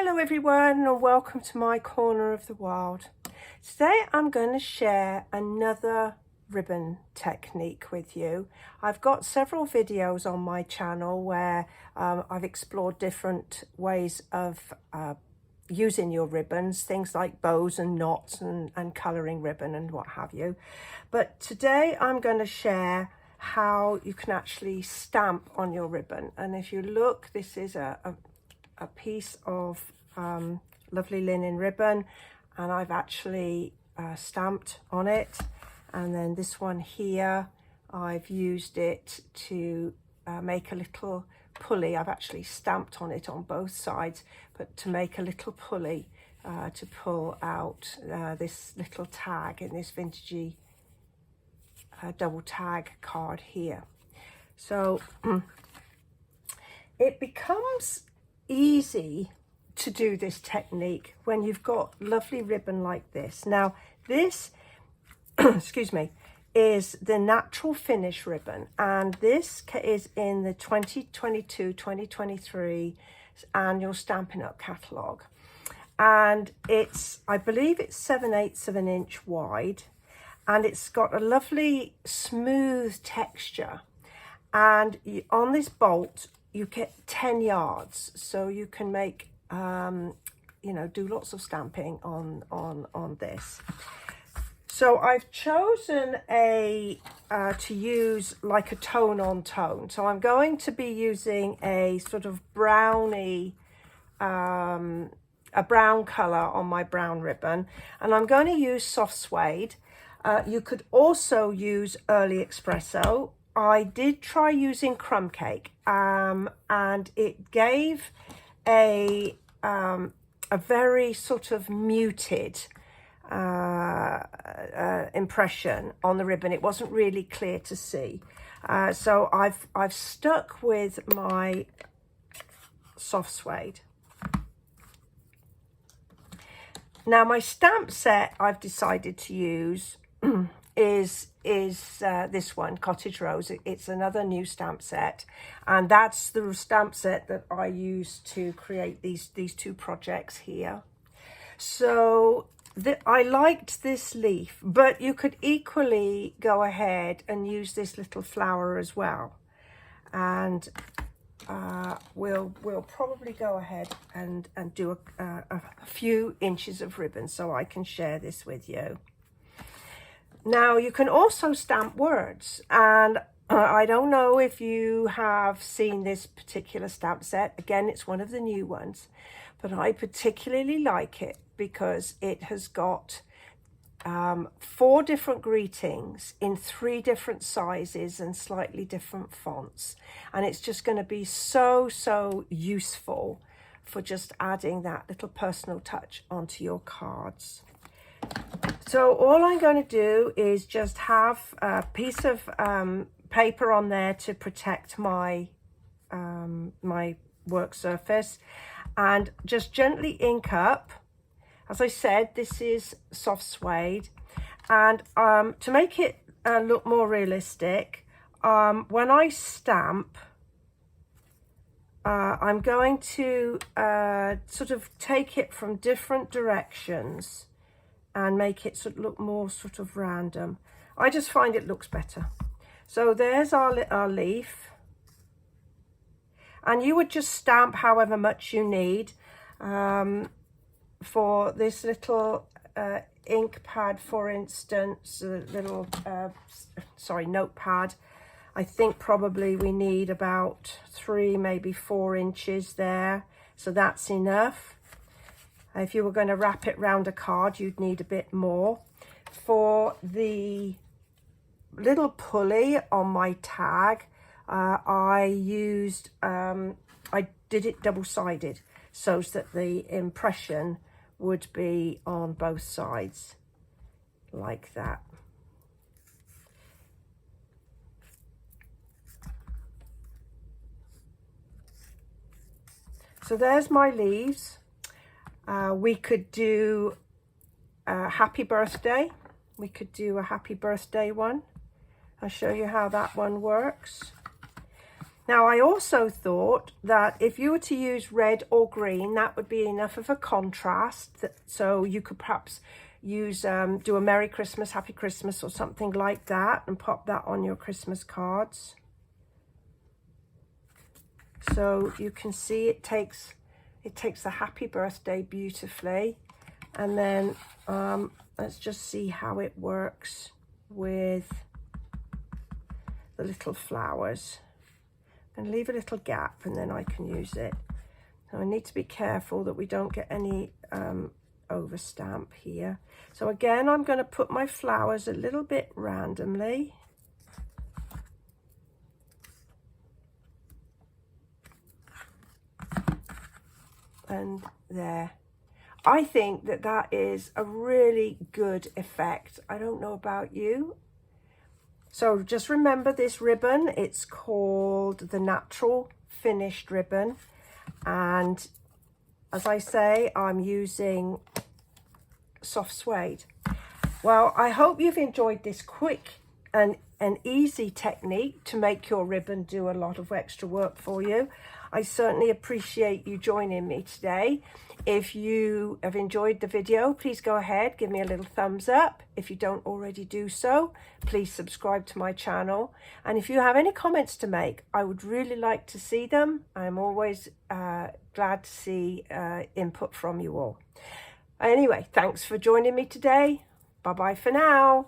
Hello everyone and welcome to my corner of the world. Today I'm going to share another ribbon technique with you. I've got several videos on my channel where I've explored different ways of using your ribbons, things like bows and knots and colouring ribbon and what have you. But today I'm going to share how you can actually stamp on your ribbon. And if you look, this is a piece of lovely linen ribbon, and I've actually stamped on it. And then this one here, I've used it to make a little pulley. I've actually stamped on it on both sides, but to make a little pulley to pull out this little tag in this vintagey double tag card here. So it becomes easy to do this technique when you've got lovely ribbon like this. Now this excuse me, is the Natural Finish ribbon, and this is in the 2022-2023 annual Stampin' Up catalogue, and it's, I believe it's 7/8 of an inch wide, and it's got a lovely smooth texture, and on this bolt you get 10 yards, so you can make you know, do lots of stamping on this. So I've chosen to use like a tone on tone. So I'm going to be using a sort of brownie, a brown colour on my brown ribbon, and I'm going to use soft suede. You could also use early espresso. I did try using crumb cake, and it gave a very sort of muted impression on the ribbon. It wasn't really clear to see, so I've stuck with my soft suede. Now my stamp set I've decided to use is this one, Cottage Rose. It's another new stamp set, and that's the stamp set that I used to create these two projects here. So I liked this leaf, but you could equally go ahead and use this little flower as well. And we'll probably go ahead and do a few inches of ribbon so I can share this with you. Now you can also stamp words, and I don't know if you have seen this particular stamp set. Again, it's one of the new ones, but I particularly like it because it has got 4 different greetings in 3 different sizes and slightly different fonts, and it's just going to be so useful for just adding that little personal touch onto your cards. So all I'm going to do is just have a piece of paper on there to protect my my work surface, and just gently ink up. As I said, this is soft suede, and to make it look more realistic, when I stamp, I'm going to sort of take it from different directions and make it sort of look more sort of random. I just find it looks better. So there's our leaf, and you would just stamp however much you need. For this little ink pad, for instance, a little notepad, I think probably we need about 3, maybe 4 inches there, so that's enough. If you were going to wrap it round a card, you'd need a bit more. For the little pulley on my tag, I used I did it double-sided so that the impression would be on both sides like that. So there's my leaves. We could do a happy birthday. We could do a happy birthday one. I'll show you how that one works. Now, I also thought that if you were to use red or green, that would be enough of a contrast. So you could perhaps use, do a Merry Christmas, Happy Christmas or something like that and pop that on your Christmas cards. So you can see it takes the happy birthday beautifully. And then let's just see how it works with the little flowers. And leave a little gap and then I can use it. So I need to be careful that we don't get any overstamp here. So again, I'm going to put my flowers a little bit randomly. And there. I think that that is a really good effect. I don't know about you. So just remember this ribbon, it's called the Natural Finished Ribbon. And as I say, I'm using soft suede. Well, I hope you've enjoyed this quick and an easy technique to make your ribbon do a lot of extra work for you. I certainly appreciate you joining me today. If you have enjoyed the video, please go ahead, give me a little thumbs up. If you don't already do so, please subscribe to my channel. And if you have any comments to make, I would really like to see them. I'm always glad to see input from you all. Anyway, thanks for joining me today. Bye-bye for now.